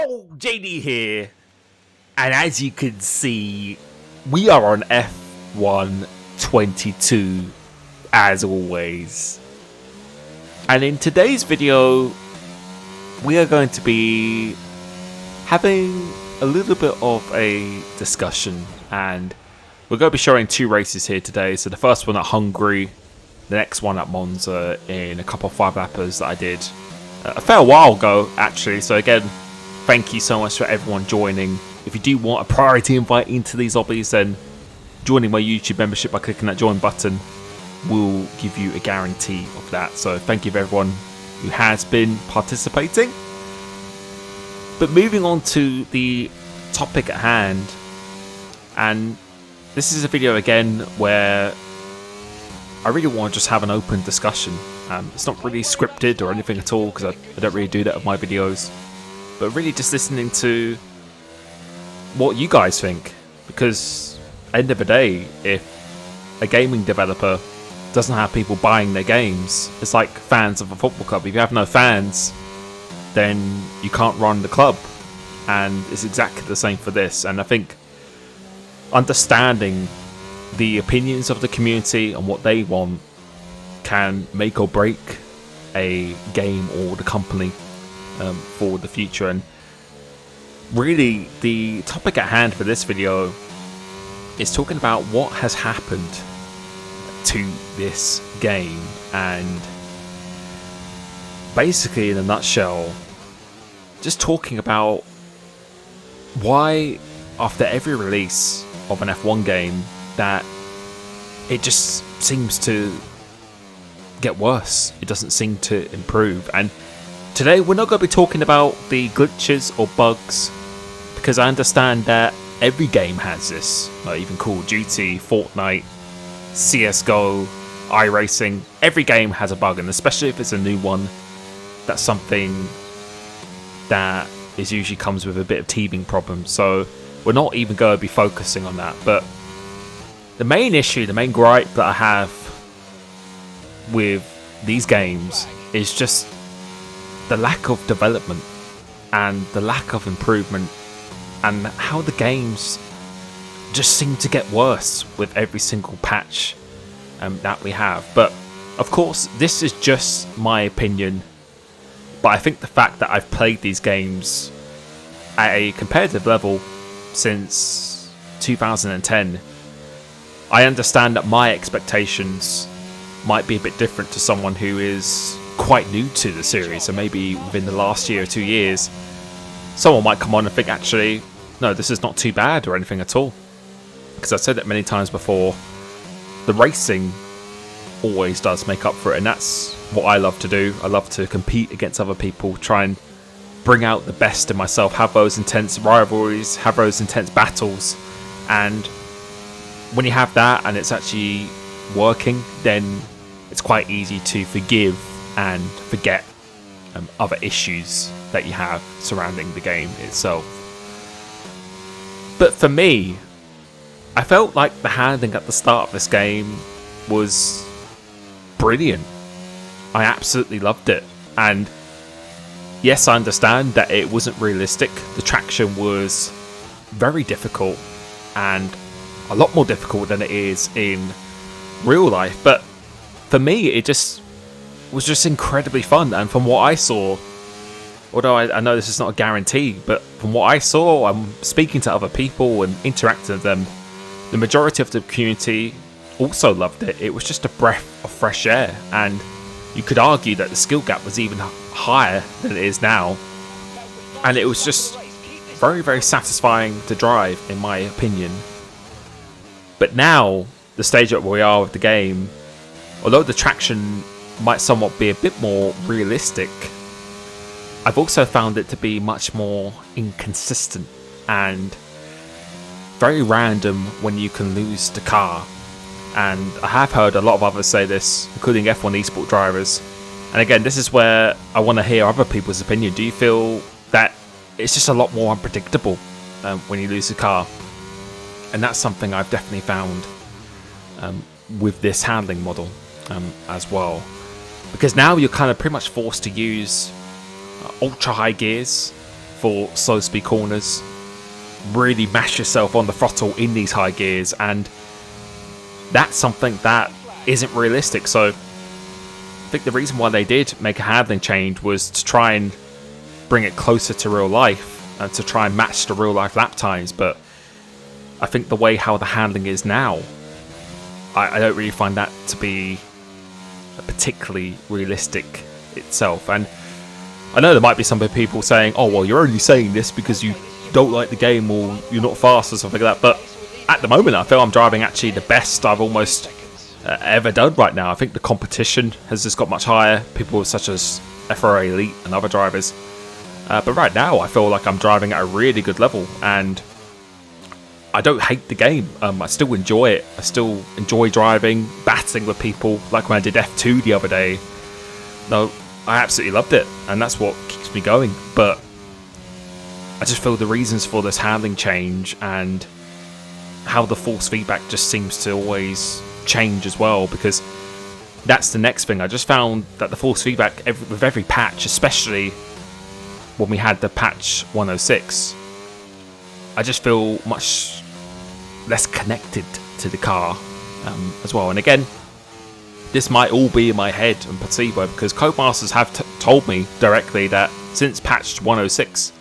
Yo, JD here, and as you can see, we are on F1 22 as always. And in today's video, we are going to be having a little bit of a discussion, and we're going to be showing two races here today. So the first one at Hungary, the next one at Monza, in a couple of 5-lappers that I did a fair while ago actually. So again, thank you so much for everyone joining. If you do want a priority invite into these hobbies, then joining my YouTube membership by clicking that join button will give you a guarantee of that. So thank you for everyone who has been participating. But moving on to the topic at hand, and this is a video again where I really want to just have an open discussion. It's not really scripted or anything at all, because I don't really do that with my videos, but really just listening to what you guys think, because at the end of the day, if a gaming developer doesn't have people buying their games, it's like fans of a football club. If you have no fans, then you can't run the club, and it's exactly the same for this. And I think understanding the opinions of the community and what they want can make or break a game or the company for the future. And really, the topic at hand for this video is talking about what has happened to this game, and basically in a nutshell, just talking about why after every release of an F1 game that it just seems to get worse. It doesn't seem to improve. And today we're not going to be talking about the glitches or bugs, because I understand that every game has this, like even Call of Duty, Fortnite, CSGO, iRacing. Every game has a bug, and especially if it's a new one, that's something that is usually comes with a bit of teething problems. So we're not even going to be focusing on that. But the main issue, the main gripe that I have with these games is just the lack of development and the lack of improvement, and how the games just seem to get worse with every single patch that we have. But of course, this is just my opinion, but I think the fact that I've played these games at a competitive level since 2010, I understand that my expectations might be a bit different to someone who is quite new to the series. So maybe within the last year or 2 years, someone might come on and think, actually, no, this is not too bad or anything at all. Because I've said that many times before, the racing always does make up for it, and that's what I love to do. I love to compete against other people, try and bring out the best in myself, have those intense rivalries, have those intense battles. And when you have that and it's actually working, then it's quite easy to forgive and forget other issues that you have surrounding the game itself. But for me, I felt like the handling at the start of this game was brilliant. I absolutely loved it. And yes, I understand that it wasn't realistic. The traction was very difficult, and a lot more difficult than it is in real life. But for me, it just was just incredibly fun. And from what I saw, although I know this is not a guarantee, but from what I saw, I'm speaking to other people and interacting with them, the majority of the community also loved it. It was just a breath of fresh air, and you could argue that the skill gap was even higher than it is now. And it was just very, very satisfying to drive, in my opinion. But now, the stage that we are with the game, although the traction might somewhat be a bit more realistic, I've also found it to be much more inconsistent and very random when you can lose the car. And I have heard a lot of others say this, including F1 esport drivers. And again, this is where I want to hear other people's opinion. Do you feel that it's just a lot more unpredictable when you lose a car? And that's something I've definitely found with this handling model as well. Because now you're kind of pretty much forced to use ultra high gears for slow speed corners, really mash yourself on the throttle in these high gears, and that's something that isn't realistic. So I think the reason why they did make a handling change was to try and bring it closer to real life and to try and match the real life lap times. But I think the way how the handling is now, I don't really find that to be particularly realistic itself. And I know there might be some people saying, oh well, you're only saying this because you don't like the game or you're not fast or something like that, but at the moment I feel I'm driving actually the best I've almost ever done right now. I think the competition has just got much higher, people such as FRA Elite and other drivers, but right now I feel like I'm driving at a really good level, and I don't hate the game. I still enjoy it. I still enjoy driving, battling with people, like when I did F2 the other day. No, I absolutely loved it, and that's what keeps me going. But I just feel the reasons for this handling change and how the force feedback just seems to always change as well, because that's the next thing. I just found that the force feedback with every patch, especially when we had the patch 106, I just feel much less connected to the car as well. And again, this might all be in my head and placebo, because Codemasters have told me directly that since patch 106,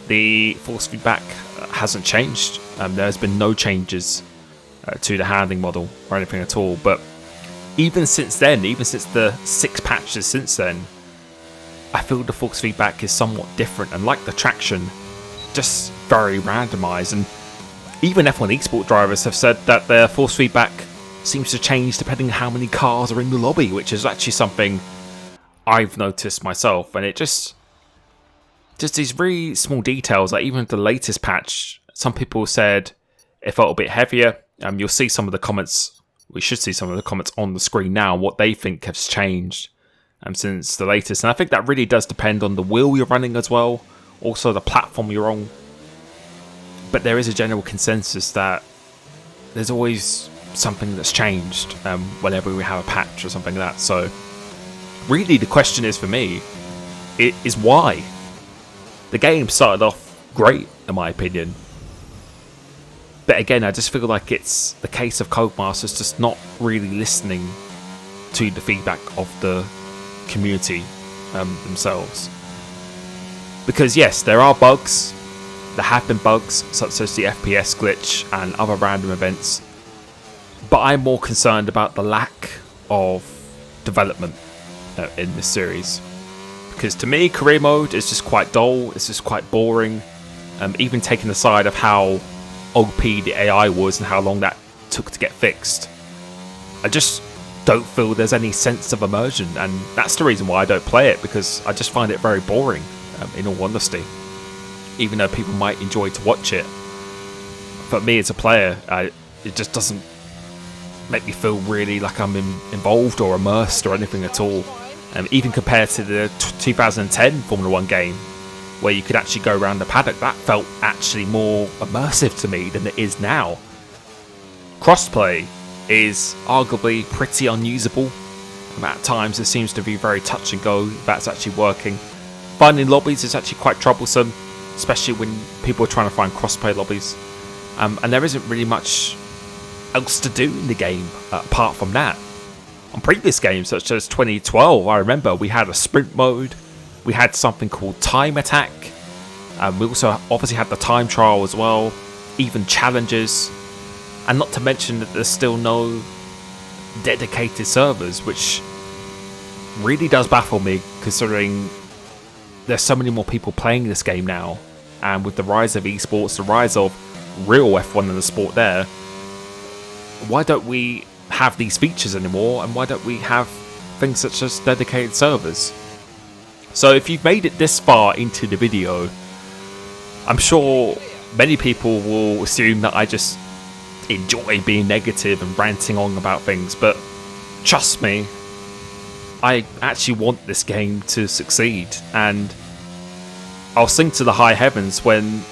the force feedback hasn't changed. There's been no changes to the handling model or anything at all. But even since then, even since the 6 patches since then, I feel the force feedback is somewhat different, and like the traction, just very randomized. And even F1 Esport drivers have said that their force feedback seems to change depending on how many cars are in the lobby, which is actually something I've noticed myself. And it just these really small details, like even the latest patch, some people said it felt a bit heavier. You'll see some of the comments, we should see some of the comments on the screen now, what they think has changed since the latest. And I think that really does depend on the wheel you're running as well, also the platform you're on. But there is a general consensus that there's always something that's changed whenever we have a patch or something like that. So really the question is, for me, it is why. The game started off great, in my opinion. But again, I just feel like it's the case of Codemasters just not really listening to the feedback of the community themselves. Because yes, there are bugs. There have been bugs, such as the FPS glitch and other random events. But I'm more concerned about the lack of development in this series. Because to me, career mode is just quite dull, it's just quite boring. Even taking the side of how OP the AI was and how long that took to get fixed, I just don't feel there's any sense of immersion, and that's the reason why I don't play it, because I just find it very boring, in all honesty. Even though people might enjoy to watch it, for me as a player, it just doesn't make me feel really like I'm involved or immersed or anything at all. Even compared to the 2010 Formula 1 game, where you could actually go around the paddock, that felt actually more immersive to me than it is now. Crossplay is arguably pretty unusable. At times it seems to be very touch and go if that's actually working. Finding lobbies is actually quite troublesome, especially when people are trying to find crossplay lobbies. And there isn't really much else to do in the game apart from that. On previous games, such as 2012, I remember we had a sprint mode, we had something called time attack, we also obviously had the time trial as well, even challenges, and not to mention that there's still no dedicated servers, which really does baffle me, considering there's so many more people playing this game now, and with the rise of esports, the rise of real F1 in the sport there, why don't we have these features anymore, and why don't we have things such as dedicated servers? So if you've made it this far into the video, I'm sure many people will assume that I just enjoy being negative and ranting on about things, but trust me, I actually want this game to succeed, and I'll sing to the high heavens when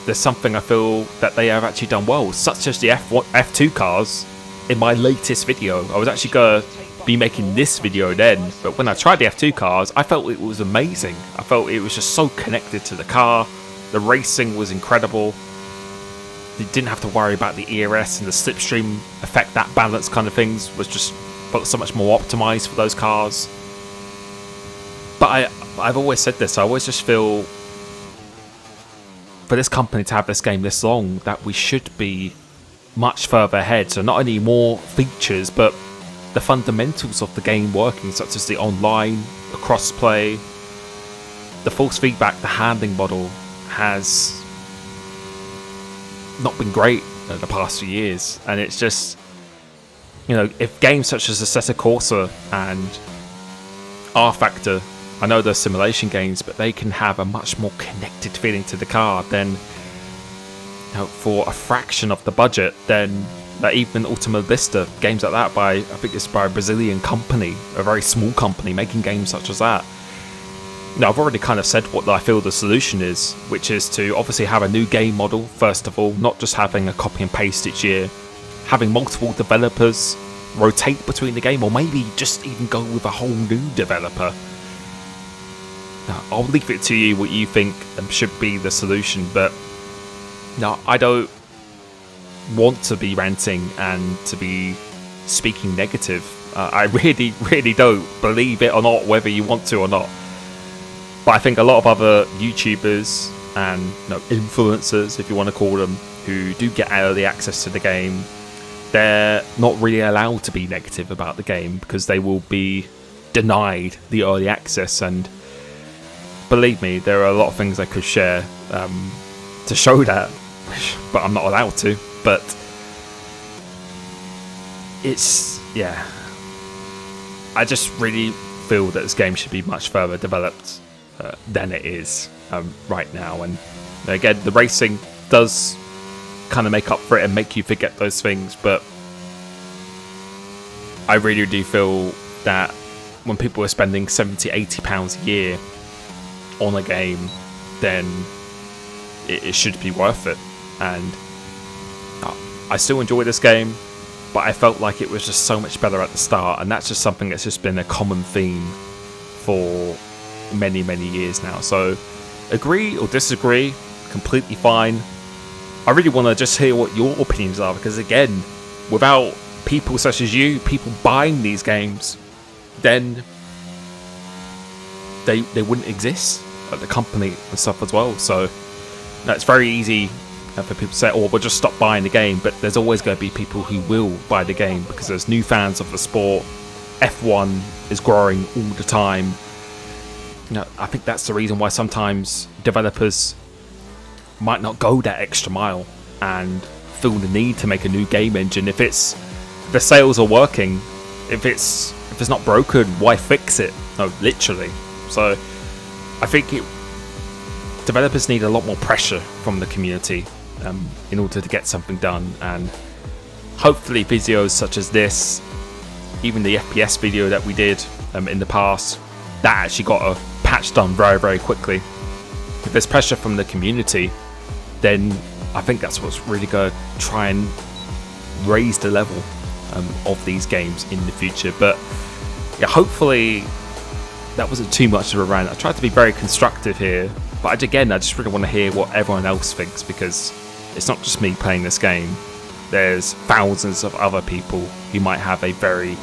there's something I feel that they have actually done well, such as the F2 cars. In my latest video, I was actually going to be making this video then. But when I tried the F2 cars, I felt it was amazing. I felt it was just so connected to the car. The racing was incredible. You didn't have to worry about the ERS and the slipstream effect. That balance kind of things was just felt so much more optimized for those cars. But I've always said this. I always just feel for this company to have this game this long, that we should be much further ahead. So not only more features, but the fundamentals of the game working, such as the online, the crossplay, the force feedback, the handling model has not been great in the past few years. And it's just, you know, if games such as Assetto Corsa and R-Factor, I know they're simulation games, but they can have a much more connected feeling to the car than, you know, for a fraction of the budget than even Ultima Vista, games like that by, I think it's by a Brazilian company, a very small company making games such as that. Now, I've already kind of said what I feel the solution is, which is to obviously have a new game model, first of all, not just having a copy and paste each year, having multiple developers rotate between the game, or maybe just even go with a whole new developer. Now, I'll leave it to you what you think should be the solution, but no, I don't want to be ranting and to be speaking negative. I really don't, believe it or not, whether you want to or not. But I think a lot of other YouTubers and, you know, influencers, if you want to call them, who do get early access to the game, they're not really allowed to be negative about the game because they will be denied the early access. And believe me, there are a lot of things I could share to show that, but I'm not allowed to. But it's, yeah, I just really feel that this game should be much further developed than it is right now. And again, the racing does kind of make up for it and make you forget those things, but I really do feel that when people are spending £70-80 a year on a game, then it should be worth it. And I still enjoy this game, but I felt like it was just so much better at the start, and that's just something that's just been a common theme for many years now. So agree or disagree, completely fine. I really want to just hear what your opinions are, because again, without people such as you, people buying these games, then they wouldn't exist at the company and stuff as well. So it's very easy for people to say, oh, we'll just stop buying the game, but there's always going to be people who will buy the game because there's new fans of the sport. F1 is growing all the time. You know, I think that's the reason why sometimes developers might not go that extra mile and feel the need to make a new game engine. If the sales are working, if it's not broken, why fix it? No, literally. So I think developers need a lot more pressure from the community in order to get something done. And hopefully videos such as this, even the FPS video that we did in the past, that actually got a patch done very quickly. If there's pressure from the community, then I think that's what's really going to try and raise the level of these games in the future. But yeah, hopefully that wasn't too much of a rant. I tried to be very constructive here, but again, I just really want to hear what everyone else thinks, because it's not just me playing this game. There's thousands of other people who might have a very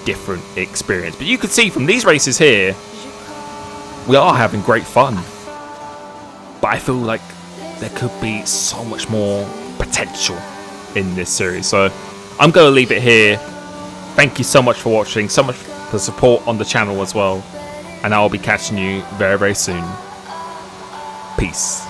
different experience. But you can see from these races here, we are having great fun. But I feel like there could be so much more potential in this series. So I'm going to leave it here. Thank you so much for watching, so much for support on the channel as well. And I'll be catching you very soon. Peace.